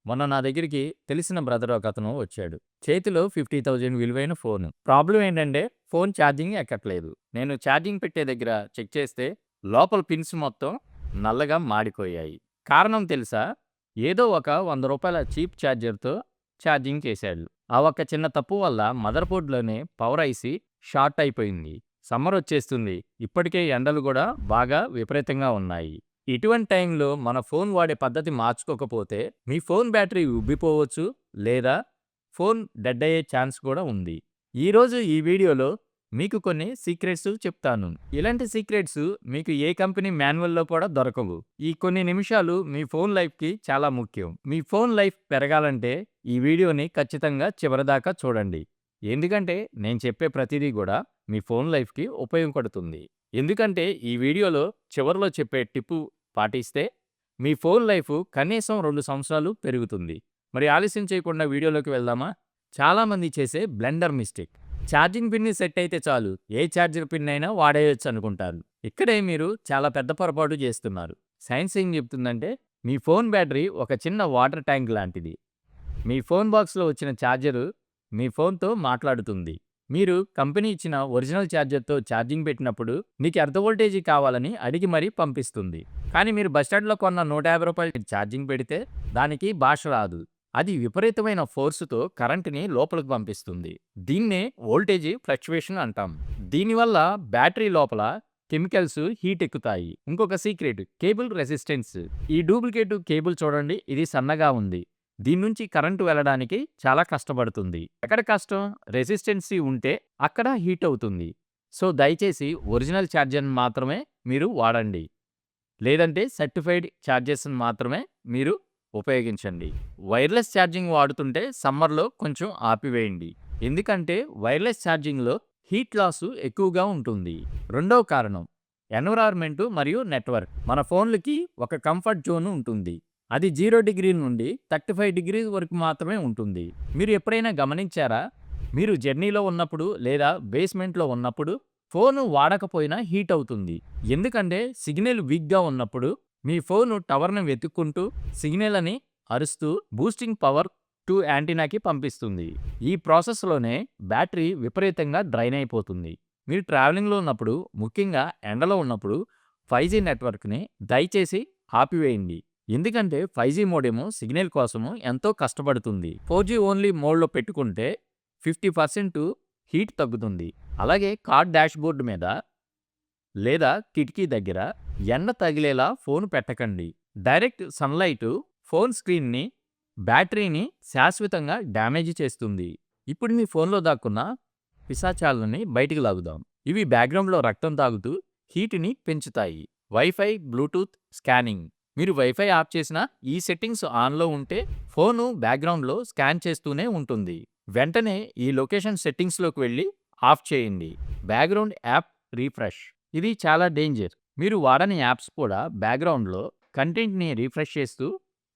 మొన్న నా దగ్గరికి తెలిసిన బ్రదర్ ఒకతను వచ్చాడు. చేతిలో 50,000 విలువైన ఫోను. ప్రాబ్లమ్ ఏంటంటే ఫోన్ ఛార్జింగ్ ఎక్కట్లేదు. నేను ఛార్జింగ్ పెట్టే దగ్గర చెక్ చేస్తే లోపల పిన్స్ మొత్తం నల్లగా మాడిపోయాయి. కారణం తెలుసా? ఏదో ఒక ₹100 చీప్ ఛార్జర్‌తో ఛార్జింగ్ చేశాడు. ఆ ఒక్క చిన్న తప్పు వల్ల మదర్ బోర్డ్‌లోనే పవర్ ఐసీ షార్ట్ అయిపోయింది. సమ్మర్ వచ్చేస్తుంది. ఇప్పటికే ఎండలు గూడా బాగా విపరీతంగా ఉన్నాయి. ఇటువంటి టైంలో మన ఫోన్ వాడే పద్ధతి మార్చుకోకపోతే మీ ఫోన్ బ్యాటరీ ఉబ్బిపోవచ్చు, లేదా ఫోన్ డెడ్ అయ్యే ఛాన్స్ కూడా ఉంది. ఈరోజు ఈ వీడియోలో మీకు కొన్ని సీక్రెట్స్ చెప్తాను. ఇలాంటి సీక్రెట్స్ మీకు ఏ కంపెనీ మాన్యువల్‌లో కూడా దొరకవు. ఈ కొన్ని నిమిషాలు మీ ఫోన్ లైఫ్‌కి చాలా ముఖ్యం. మీ ఫోన్ లైఫ్ పెరగాలంటే ఈ వీడియోని ఖచ్చితంగా చివరిదాకా చూడండి. ఎందుకంటే నేను చెప్పే ప్రతిదీ కూడా మీ ఫోన్ లైఫ్‌కి ఉపయోగపడుతుంది. ఎందుకంటే ఈ వీడియోలో చివరిలో చెప్పే టిప్పు పాటిస్తే మీ ఫోన్ లైఫ్ కనీసం 2 సంవత్సరాలు పెరుగుతుంది. మరి ఆలస్యం చేయకుండా వీడియోలోకి వెళ్దామా? చాలామంది చేసే blender mistake. Charging pin set అయితే చాలు, ఏ ఛార్జర్ పిన్ అయినా వాడేయొచ్చు అనుకుంటారు. ఇక్కడే మీరు చాలా పెద్ద పొరపాటు చేస్తున్నారు. సైన్స్ ఏం చెప్తుందంటే మీ ఫోన్ బ్యాటరీ ఒక చిన్న వాటర్ ట్యాంక్ లాంటిది. మీ ఫోన్ బాక్స్‌లో వచ్చిన ఛార్జరు మీ ఫోన్‌తో మాట్లాడుతుంది. మీరు కంపెనీ ఇచ్చిన ఒరిజినల్ ఛార్జర్‌తో ఛార్జింగ్ పెట్టినప్పుడు నీకు ఎంత వోల్టేజీ కావాలని అడిగి మరీ పంపిస్తుంది. కానీ మీరు బస్టాండ్‌లో కొన్న ₹150 ఛార్జింగ్ పెడితే దానికి భాష రాదు. అది విపరీతమైన ఫోర్స్‌తో కరెంట్‌ని లోపలికి పంపిస్తుంది. దీన్నే వోల్టేజ్ ఫ్లక్చుయేషన్ అంటాం. దీనివల్ల బ్యాటరీ లోపల కెమికల్స్ హీట్ ఎక్కుతాయి. ఇంకొక సీక్రెట్ కేబుల్ రెసిస్టెన్స్. ఈ డూప్లికేట్ కేబుల్ చూడండి, ఇది సన్నగా ఉంది. దీని నుంచి కరెంటు వెళ్ళడానికి చాలా కష్టపడుతుంది. ఎక్కడ కష్టం? రెసిస్టెన్సీ ఉంటే అక్కడ హీట్ అవుతుంది. సో దయచేసి ఒరిజినల్ ఛార్జర్‌ని మాత్రమే మీరు వాడండి. లేదంటే సర్టిఫైడ్ ఛార్జర్స్‌ని మాత్రమే మీరు ఉపయోగించండి. వైర్లెస్ ఛార్జింగ్ వాడుతుంటే సమ్మర్‌లో కొంచెం ఆపివేయండి. ఎందుకంటే వైర్లెస్ ఛార్జింగ్‌లో హీట్ లాస్ ఎక్కువగా ఉంటుంది. రెండవ కారణం ఎన్విరాన్మెంట్ మరియు నెట్వర్క్. మన ఫోన్లకి ఒక కంఫర్ట్ జోన్ ఉంటుంది. అది 0 నుండి 35 వరకు మాత్రమే ఉంటుంది. మీరు ఎప్పుడైనా గమనించారా? మీరు జర్నీలో ఉన్నప్పుడు లేదా బేస్మెంట్లో ఉన్నప్పుడు ఫోను వాడకపోయినా హీట్ అవుతుంది. ఎందుకంటే సిగ్నల్ వీక్‌గా ఉన్నప్పుడు మీ ఫోను టవర్‌ని వెతుక్కుంటూ సిగ్నల్ అని అరుస్తూ బూస్టింగ్ పవర్ టు యాంటీనాకి పంపిస్తుంది. ఈ ప్రాసెస్‌లోనే బ్యాటరీ విపరీతంగా డ్రైన్ అయిపోతుంది. మీరు ట్రావెలింగ్‌లో ఉన్నప్పుడు, ముఖ్యంగా ఎండలో ఉన్నప్పుడు 5G నెట్వర్క్‌ని దయచేసి ఆపివేయండి. ఎందుకంటే 5G మోడెము సిగ్నల్ కోసము ఎంతో కష్టపడుతుంది. 4G ఓన్లీ మోడ్‌లో పెట్టుకుంటే 50% హీట్ తగ్గుతుంది. అలాగే కార్ డాష్‌బోర్డ్ మీద లేదా కిటికీ దగ్గర ఎండ తగిలేలా ఫోన్ పెట్టకండి. డైరెక్ట్ సన్‌లైట్ ఫోన్ స్క్రీన్‌ని, బ్యాటరీని శాశ్వతంగా డ్యామేజ్ చేస్తుంది. ఇప్పుడు మీ ఫోన్‌లో దాక్కున్న పిశాచాలని బయటికి లాగుదాం. ఇవి బ్యాక్‌గ్రౌండ్‌లో రక్తం తాగుతూ హీట్‌ని పెంచుతాయి. Wifi, Bluetooth scanning. మీరు వైఫై ఆఫ్ చేసినా ఈ సెట్టింగ్స్ ఆన్‌లో ఉంటే ఫోను బ్యాక్‌గ్రౌండ్‌లో స్కాన్ చేస్తూనే ఉంటుంది. వెంటనే ఈ లొకేషన్ సెట్టింగ్స్‌లోకి వెళ్లి ఆఫ్ చేయండి. Background app refresh. ఇది చాలా డేంజర్. మీరు వాడని యాప్స్ కూడా బ్యాక్‌గ్రౌండ్‌లో కంటెంట్‌ని రిఫ్రెష్ చేస్తూ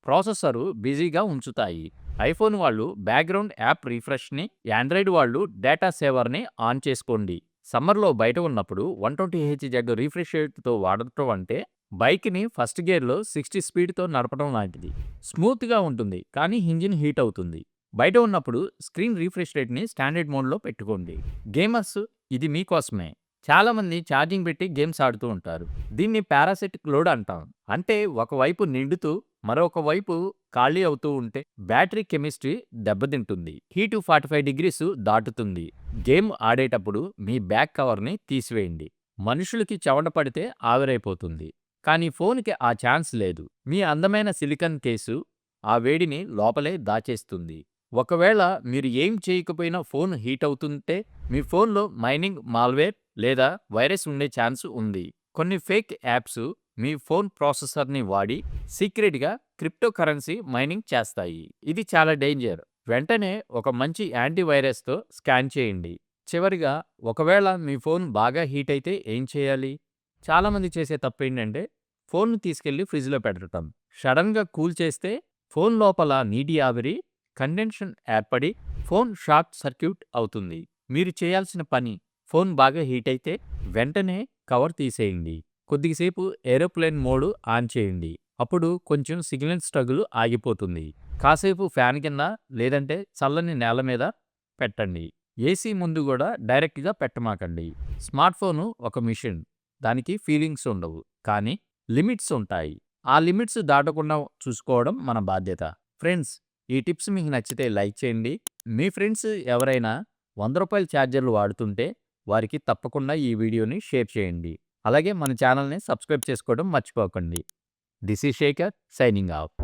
ప్రాసెసర్ బిజీగా ఉంచుతాయి. ఐఫోన్ వాళ్ళు బ్యాక్‌గ్రౌండ్ యాప్ రిఫ్రెష్‌ని, ఆండ్రాయిడ్ వాళ్ళు డేటా సేవర్‌ని ఆన్ చేసుకోండి. సమ్మర్‌లో బయట ఉన్నప్పుడు 120Hz రిఫ్రెష్ రేట్‌తో వాడటం అంటే బైక్‌ని ఫస్ట్ గేర్‌లో 60 స్పీడ్‌తో నడపడం లాంటిది. స్మూత్‌గా ఉంటుంది, కానీ ఇంజిన్ హీట్ అవుతుంది. బయట ఉన్నప్పుడు స్క్రీన్ రిఫ్రెష్ రేట్‌ని స్టాండర్డ్ మోడ్‌లో పెట్టుకోండి. గేమర్స్, ఇది మీకోసమే. చాలామంది ఛార్జింగ్ పెట్టి గేమ్స్ ఆడుతూ ఉంటారు. దీన్ని పారాసిటిక్ లోడ్ అంటాం. అంటే ఒకవైపు నిండుతూ మరొక వైపు ఖాళీ అవుతూ ఉంటే బ్యాటరీ కెమిస్ట్రీ దెబ్బతింటుంది. హీటు 45 దాటుతుంది. గేమ్ ఆడేటప్పుడు మీ బ్యాక్ కవర్‌ని తీసివేయండి. మనుషులకి చెమట పడితే ఆవిరైపోతుంది. కానీ ఫోన్‌కి ఆ ఛాన్స్ లేదు. మీ అందమైన సిలికాన్ కేసు ఆ వేడిని లోపలే దాచేస్తుంది. ఒకవేళ మీరు ఏం చేయకపోయినా ఫోన్ హీట్ అవుతుంటే మీ ఫోన్‌లో మైనింగ్ మాల్వేర్ లేదా వైరస్ ఉండే ఛాన్స్ ఉంది. కొన్ని ఫేక్ యాప్స్ మీ ఫోన్ ప్రాసెసర్‌ని వాడి సీక్రెట్‌గా క్రిప్టో కరెన్సీ మైనింగ్ చేస్తాయి. ఇది చాలా డేంజర్. వెంటనే ఒక మంచి యాంటీవైరస్‌తో స్కాన్ చేయండి. చివరిగా, ఒకవేళ మీ ఫోన్ బాగా హీట్ అయితే ఏం చేయాలి? చాలామంది చేసే తప్పేంటంటే ఫోన్‌ని తీసుకెళ్లి ఫ్రిడ్జ్‌లో పెట్టడం. సడన్‌గా కూల్ చేస్తే ఫోన్ లోపల నీటి ఆవిరి, కండెన్షన్ ఏర్పడి ఫోన్ షార్ట్ సర్క్యూట్ అవుతుంది. మీరు చేయాల్సిన పని, ఫోన్ బాగా హీట్ అయితే వెంటనే కవర్ తీసేయండి. కొద్దిసేపు ఏరోప్లేన్ మోడ్ ఆన్ చేయండి. అప్పుడు కొంచెం సిగ్నల్ స్ట్రగుల్ ఆగిపోతుంది. కాసేపు ఫ్యాన్ కింద లేదంటే చల్లని నేల మీద పెట్టండి. ఏసీ ముందు గూడా డైరెక్ట్‌గా పెట్టమాకండి. స్మార్ట్ ఫోను ఒక మిషన్. దానికి ఫీలింగ్స్ ఉండవు. కానీ లిమిట్స్ ఉంటాయి. ఆ లిమిట్స్ దాటకుండా చూసుకోవడం మన బాధ్యత. ఫ్రెండ్స్, ఈ టిప్స్ మీకు నచ్చితే లైక్ చేయండి. మీ ఫ్రెండ్స్ ఎవరైనా రూ. 100 ఛార్జర్లు వాడుతుంటే వారికి తప్పకుండా ఈ వీడియోని షేర్ చేయండి. అలాగే మన ఛానల్‌ని సబ్స్క్రైబ్ చేసుకోవడం మర్చిపోకండి. This is Shekhar signing of.